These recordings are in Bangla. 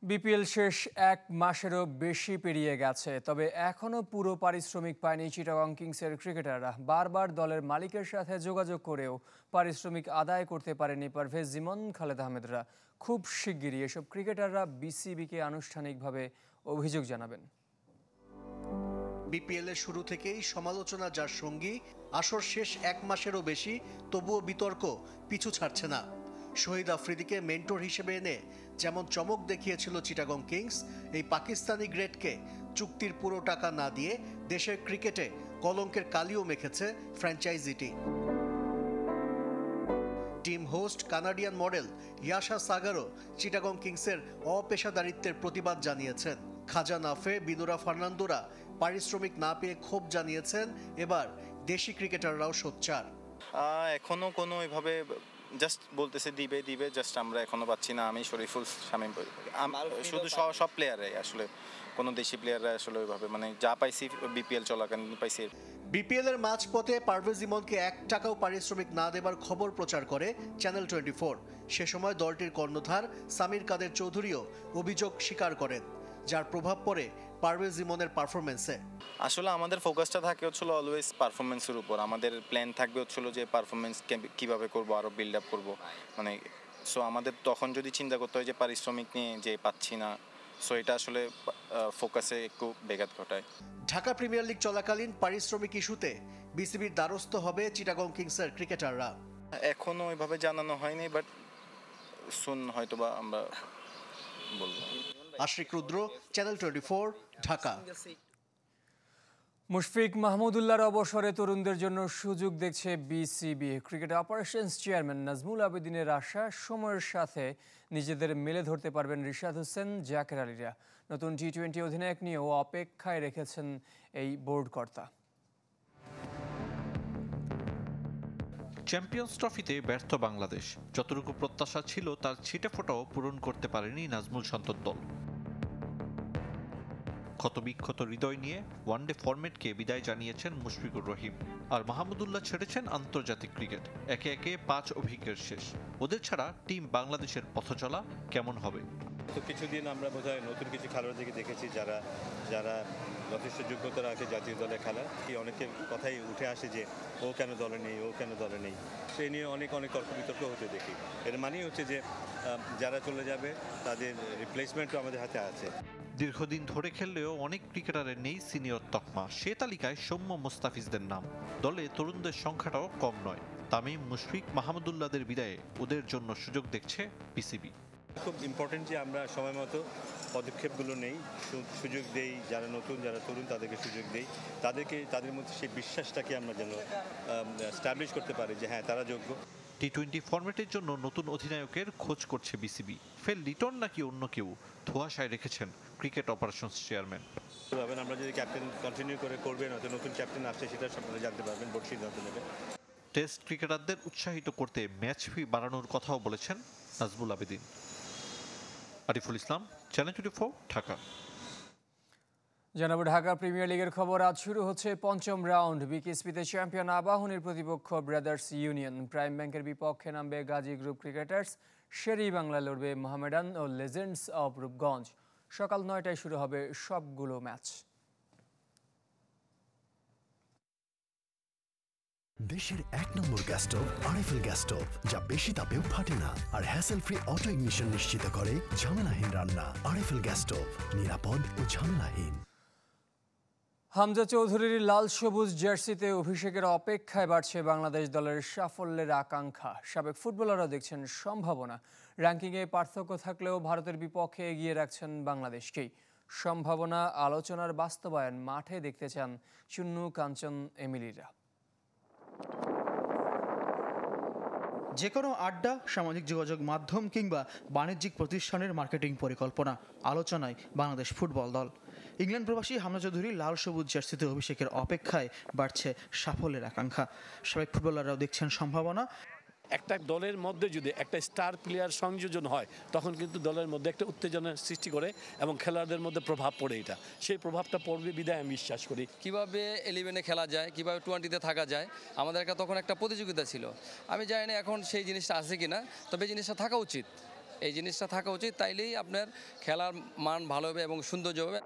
বিপিএল শেষ এক মাসেরও বেশি পেরিয়ে গেছে, তবে এখনও পুরো পারিশ্রমিক পায়নি চিটাগং কিংসের ক্রিকেটাররা। বারবার দলের মালিকের সাথে যোগাযোগ করেও পারিশ্রমিক আদায় করতে পারেনি পারভেজ ইমন, খালেদ আহমেদরা। খুব শিগগিরই এসব ক্রিকেটাররা বিসিবিকে আনুষ্ঠানিকভাবে অভিযোগ জানাবেন। বিপিএলের শুরু থেকেই সমালোচনা যার সঙ্গী, আসর শেষ এক মাসেরও বেশি, তবুও বিতর্ক পিছু ছাড়ছে না। শহীদ আফ্রিদিকে মেন্টর হিসেবে এনে যেমন চমক দেখিয়েছিল চিটাগং কিংস, এই পাকিস্তানি গ্রেটকে চুক্তির পুরো টাকা না দিয়ে দেশের ক্রিকেটে কলঙ্কের কালিও মেখেছে ফ্র্যাঞ্চাইজিটি। Team host Canadian model Yasha সাগারও চিটাগং কিংসের অপেশাদারিত্বের প্রতিবাদ জানিয়েছেন। খাজা নাফে, বিনুরা ফার্নান্দোরা পারিশ্রমিক না পেয়ে ক্ষোভ জানিয়েছেন। এবার দেশি ক্রিকেটাররাও সোচ্চার। এখনো কোনো এভাবে জাস্ট বলতেছে দিবে জাস্ট আমরা এখনো পাচ্ছি না। আমি শরীফুল, শামীম, শুধু সব প্লেয়াররাই আসলে, কোনো দেশি প্লেয়াররা আসলে ওইভাবে মানে যা পাইছি বিপিএল চলাকালীন পাইছি। বিপিএল এর মাঝপথে পারভেজ ইমনকে 1 টাকাও পারিশ্রমিক না দেবার খবর প্রচার করে চ্যানেল 24। সে সময় দলটির কর্ণধার সামির কাদের চৌধুরীও অভিযোগ স্বীকার করেন, যার প্রভাব পড়ে পারভেজ ইমনের পারফরমেন্সে। আসলে আমাদের ফোকাসটা থাকে হচ্ছিল অলওয়েজ পারফরমেন্সের উপর। আমাদের প্ল্যান থাকবে হচ্ছিল যে পারফরমেন্স কীভাবে করবো, আরও বিল্ড আপ করবো। মানে সো আমাদের তখন যদি চিন্তা করতে হয় যে পারিশ্রমিক নিয়ে যে পাচ্ছি না, সো এটা আসলে ফোকাসে একটু ব্যাঘাত ঘটায়। ঢাকা প্রিমিয়ার লিগ চলাকালীন পারিশ্রমিক ইস্যুতে বিসিবির দ্বারস্থ হবে চিটাগং কিংসের ক্রিকেটাররা। এখনও ওইভাবে জানানো হয়নি, বাট শুন হয়তোবা আমরা বলবো। আশরিক রুদ্র, চ্যানেল 24, ঢাকা। মুশফিক মাহমুদুল্লাহর অবসরে তরুণদের জন্য সুযোগ দেখছে BCB. Cricket operations chairman Nazmul আবেদিনের আশা, সময়ের সাথে নিজেদের মেলে ধরতে পারবেন রিশাদ হোসেন, জাকের আলীরা। নতুন টি-20 অধিনায়ক নিয়েও অপেক্ষায় রেখেছেন এই বোর্ড কর্তা। চ্যাম্পিয়ন্স ট্রফিতে ব্যর্থ বাংলাদেশ, যতটুকু প্রত্যাশা ছিল তার ছিটেফোঁটাও পূরণ করতে পারেনি নাজমুল শান্তর দল। ক্ষতবিক্ষত হৃদয় নিয়ে ওয়ানডে ফরম্যাটকে বিদায় জানিয়েছেন মুশফিকুর রহিম, আর মাহমুদুল্লাহ ছেড়েছেন আন্তর্জাতিক ক্রিকেট। একে একে 5 অভিজ্ঞের শেষ। ওদের ছাড়া টিম বাংলাদেশের পথচলা কেমন হবে? তো কিছুদিন আমরা বোধহয় নতুন কিছু খেলোয়াড়দেরকে দেখেছি যারা যারা যথেষ্ট যোগ্যতা রাখে জাতীয় দলে খেলা। কি অনেকের কথাই উঠে আসে যে ও কেন দলে নেই, ও কেন দলে নেই। সেই নিয়ে অনেক তর্ক বিতর্ক হতে দেখি। এর মানেই হচ্ছে যে যারা চলে যাবে তাদের রিপ্লেসমেন্টও আমাদের হাতে আছে। দীর্ঘদিন ধরে খেললেও অনেক ক্রিকেটারের নেই সিনিয়র তকমা। সে তালিকায় সৌম্য মোস্তাফিজদের নাম। দলে তরুণদের সংখ্যাটাও কম নয়। তামিম, মুশফিক, মাহমুদুল্লাহদের বিদায়ে ওদের জন্য সুযোগ দেখছে বিসিবি। খুব ইম্পর্টেন্ট যে আমরা সময় মতো পদক্ষেপগুলো নেই, সুযোগ দেই। যারা নতুন, যারা তরুণ তাদেরকে সুযোগ দেই, তাদের মধ্যে সেই বিশ্বাসটাকে আমরা যেন এস্টাবলিশ করতে পারি যে হ্যাঁ তারা যোগ্য। টি-20 ফরম্যাটের জন্য নতুন অধিনায়কের খোঁজ করছে বিসিবি। ফেল লিটন নাকি অন্য কেউ, ধোঁয়াশায় রেখেছেন ক্রিকেট অপারেশনস চেয়ারম্যান। আমরা যদি ক্যাপ্টেন কন্টিনিউ করবেন, হয়তো নতুন ক্যাপ্টেন আসছে, সেটা আপনারা জানতে পারবেন, বোর্ড সিদ্ধান্ত নেবে। টেস্ট ক্রিকেটারদের উৎসাহিত করতে ম্যাচ ফি বাড়ানোর কথাও বলেছেন নাজমুল আবেদিন। আরিফুল ইসলাম, চ্যানেল 24, ঢাকা। জানাবো ঢাকা প্রিমিয়ার লিগের খবর। আজ শুরু হচ্ছে 5ম রাউন্ড। বিকেএসপিতে চ্যাম্পিয়ন আবাহনীর প্রতিপক্ষ ব্রাদার্স ইউনিয়ন। প্রাইম ব্যাংকের বিপক্ষে নামবে গাজী গ্রুপ ক্রিকেটার্স। শেরি বাংলা লড়বে মোহামেডান ও লেজেন্ডস অব রূপগঞ্জ। সকাল 9টায় শুরু হবে সবগুলো ম্যাচ। দেশের 1 নম্বর gas stove RFL gas stove, যা বেশি তাপেও ফাটে না আর হ্যাসেল ফ্রি অটো ইগনিশন নিশ্চিত করে ঝামেলাহীন রান্না। আরএফএল গ্যাস স্টোভ, নিরাপদ ও ঝামেলাহীন। হামজা চৌধুরীর লাল সবুজ জার্সিতে অভিষেকের অপেক্ষায় বাড়ছে বাংলাদেশ দলের সাফল্যের আকাঙ্ক্ষা। সাবেক ফুটবলাররা দেখছেন সম্ভাবনা। র্যাঙ্কিংয়ে পার্থক্য থাকলেও ভারতের বিপক্ষে এগিয়ে রাখছেন বাংলাদেশকেই। সম্ভাবনা আলোচনার বাস্তবায়ন মাঠে দেখতে চান চুন্নু, কাঞ্চন, এমিলিরা। যে কোনো আড্ডা, সামাজিক যোগাযোগ মাধ্যম কিংবা বাণিজ্যিক প্রতিষ্ঠানের মার্কেটিং পরিকল্পনা আলোচনায় বাংলাদেশ ফুটবল দল। ইংল্যান্ড প্রবাসী হামজা চৌধুরী লাল সবুজ জার্সিতে অভিষেকের অপেক্ষায় বাড়ছে সাফল্যের আকাঙ্ক্ষা। সাবেক ফুটবলাররাও দেখছেন সম্ভাবনা। একটা দলের মধ্যে যদি একটা স্টার প্লেয়ার সংযোজন হয়, তখন কিন্তু দলের মধ্যে একটা উত্তেজনার সৃষ্টি করে এবং খেলোয়াড়দের মধ্যে প্রভাব পড়ে। এটা সেই প্রভাবটা পড়বে বিদায় আমি বিশ্বাস করি। কিভাবে 11-এ খেলা যায়, কিভাবে 20-তে থাকা যায়, আমাদের তখন একটা প্রতিযোগিতা ছিল। আমি জানি না এখন সেই জিনিসটা আছে কিনা, তবে এই জিনিসটা থাকা উচিত। এই জিনিসটা থাকা উচিত, তাইলেই আপনার খেলার মান ভালো হবে এবং সৌন্দর্য হবে।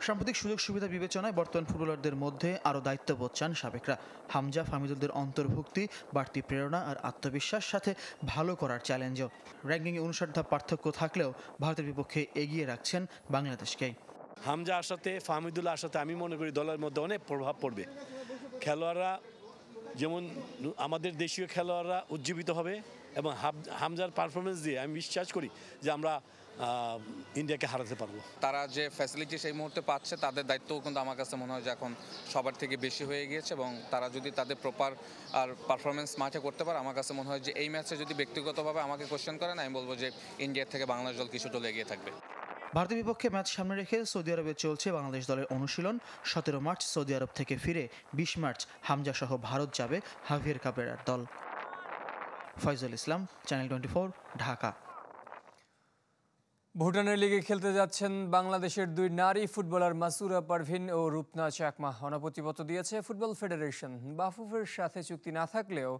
সাম্প্রতিক সুযোগ সুবিধা বিবেচনায় বর্তমান ফুটবলারদের মধ্যে আরও দায়িত্ববোধ চান সাবেকরা। হামজা ফাহমিদুলদের অন্তর্ভুক্তি বাড়তি প্রেরণা আর আত্মবিশ্বাস সাথে ভালো করার চ্যালেঞ্জও। র্যাঙ্কিংয়ে 59 ধাপ পার্থক্য থাকলেও ভারতের বিপক্ষে এগিয়ে রাখছেন বাংলাদেশকেই। হামজা আসাতে ফাহমিদুল্লাহ আসাতে আমি মনে করি দলের মধ্যে অনেক প্রভাব পড়বে। খেলোয়াড়রা যেমন আমাদের দেশীয় খেলোয়াড়রা উজ্জীবিত হবে এবং হামজার পারফরমেন্স দিয়ে আমি বিশ্বাস করি যে আমরা ইন্ডিয়াকে হারাতে পারবো। তারা যে ফ্যাসিলিটি সেই মুহূর্তে পাচ্ছে তাদের দায়িত্বও কিন্তু আমার কাছে মনে হয় যে এখন সবার থেকে বেশি হয়ে গিয়েছে এবং তারা যদি তাদের প্রপার আর পারফরমেন্স মাঠে করতে পারে, আমার কাছে মনে হয় যে এই ম্যাচে যদি ব্যক্তিগতভাবে আমাকে কোশ্চেন করেন আমি বলবো যে ইন্ডিয়ার থেকে বাংলাদেশ দল কিছুটা এগিয়ে থাকবে। ভারতের বিপক্ষে ম্যাচ সামনে রেখে সৌদি আরবে চলছে বাংলাদেশ দলের অনুশীলন। 17 মার্চ সৌদি আরব থেকে ফিরে 20 মার্চ হামজা সহ ভারত যাবে হাভিয়ের কাবরেরার দল। ফয়জুল ইসলাম, চ্যানেল 24, ঢাকা। ভুটানের লিগে খেলতে যাচ্ছেন বাংলাদেশের 2 নারী ফুটবলার মাসুরা পারভিন ও রূপনা চাকমা। অনাপত্তিপত্র দিয়েছে ফুটবল ফেডারেশন। বাফুফের সাথে চুক্তি না থাকলেও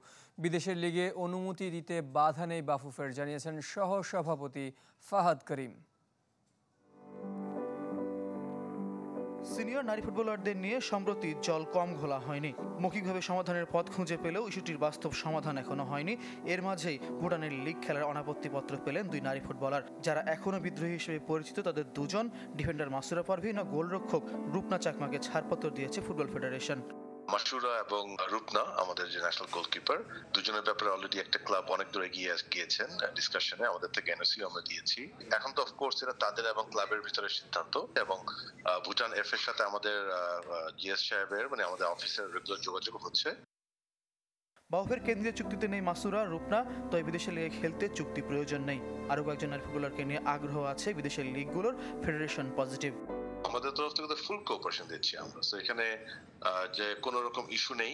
বিদেশের লিগে অনুমতি দিতে বাধা নেই বাফুফের, জানিয়েছেন সহ সভাপতি ফাহাদ করিম। সিনিয়র নারী ফুটবলারদের নিয়ে সম্প্রতি জল কম ঘোলা হয়নি। মৌখিকভাবে সমাধানের পথ খুঁজে পেলেও ইস্যুটির বাস্তব সমাধান এখনো হয়নি। এর মাঝেই ভুটানের লিগ খেলার অনাপত্তিপত্র পেলেন 2 নারী ফুটবলার, যারা এখনো বিদ্রোহী হিসেবে পরিচিত। তাদের দুজন, ডিফেন্ডার মাসুরা পারভিন ও গোলরক্ষক রূপনা চাকমাকে ছাড়পত্র দিয়েছে ফুটবল ফেডারেশন। মাসুরা এবং রূপনা আমাদের যে ন্যাশনাল গোলকিপার, দুজনের ব্যাপারে অলরেডি একটা ক্লাব অনেক দূর এগিয়ে গিয়েছেন ডিসকাশনে। আমাদের থেকে এনওসি আমরা দিয়েছি। এখন তো অফকোর্স এটা তাদের এবং ক্লাবের ভিতরে সিদ্ধান্ত, এবং ভুটান এফ এর সাথে আমাদের জিএস সাহেবের মানে আমাদের অফিসের রেগুলার যোগাযোগ হচ্ছে। বাফুফের কেন্দ্রীয় চুক্তিতে নেই মাসুরা, রূপনা, তবে বিদেশের লিগে খেলতে চুক্তি প্রয়োজন নেই। আরও কয়েকজন নারী ফুটবলারকে নিয়ে আগ্রহ আছে বিদেশের লিগগুলোর। Federation positive. আমাদের তরফ থেকে ফুল কোঅপারেশন দিচ্ছি আমরা। তো এখানে যে কোনো রকম ইস্যু নেই।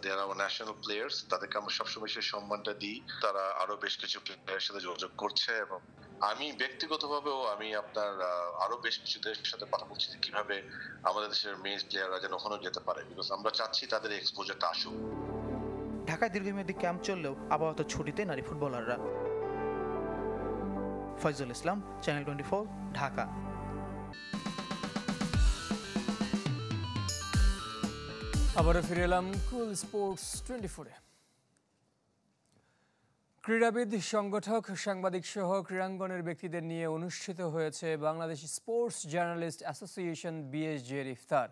দে আর আওয়ার ন্যাশনাল প্লেয়ার্স, তাদেরকে আমরা সবসময় সেই সম্মানটা দিই। তারা আরো বেশ কিছু প্লেয়ারের সাথে যোগাযোগ করছে, এবং আমি ব্যক্তিগতভাবেও আমি আপনার আরো বেশ কিছু দেশের সাথে কথা বলছি কিভাবে আমাদের দেশের মেয়ে প্লেয়াররা যেন ওখানে যেতে পারে, বিকজ আমরা চাচ্ছি তাদের এক্সপোজারটা আসুক। ঢাকায় দীর্ঘমেয়াদী ক্যাম্প চললেও আপাতত ছুটিতে নারী ফুটবলাররা। ফয়জুল ইসলাম, চ্যানেল 24, ঢাকা। আবারও ফিরে এলাম কুল স্পোর্টস 24-এ। ক্রীড়াবিদ, সংগঠক, সাংবাদিক সহ ক্রীড়াঙ্গনের ব্যক্তিদের নিয়ে অনুষ্ঠিত হয়েছে বাংলাদেশ স্পোর্টস জার্নালিস্ট অ্যাসোসিয়েশন বিএসজের ইফতার।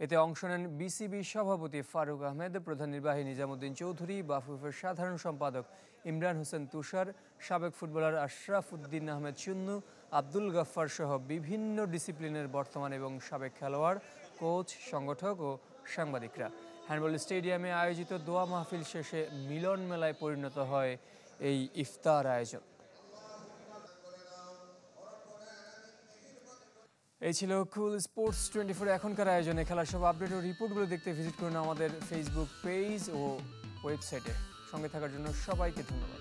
এতে অংশ নেন বিসিবি সভাপতি ফারুক আহমেদ, প্রধান নির্বাহী নিজামুদ্দিন চৌধুরী, বাফুফের সাধারণ সম্পাদক ইমরান হোসেন তুষার, সাবেক ফুটবলার আশরাফ উদ্দিন আহমেদ চুন্নু, আব্দুল গাফফার সহ বিভিন্ন ডিসিপ্লিনের বর্তমান এবং সাবেক খেলোয়াড়, কোচ, সংগঠক ও সাংবাদিকরা। হ্যান্ডবল স্টেডিয়ামে আয়োজিত দোয়া মাহফিল শেষে মিলন মেলায় পরিণত হয় এই ইফতার আয়োজন। এই ছিল কুল স্পোর্টস 24 এখনকার আয়োজনে। খেলার সব আপডেট ও রিপোর্টগুলো দেখতে ভিজিট করুন আমাদের ফেসবুক পেজ ও ওয়েবসাইটে। সঙ্গে থাকার জন্য সবাইকে ধন্যবাদ।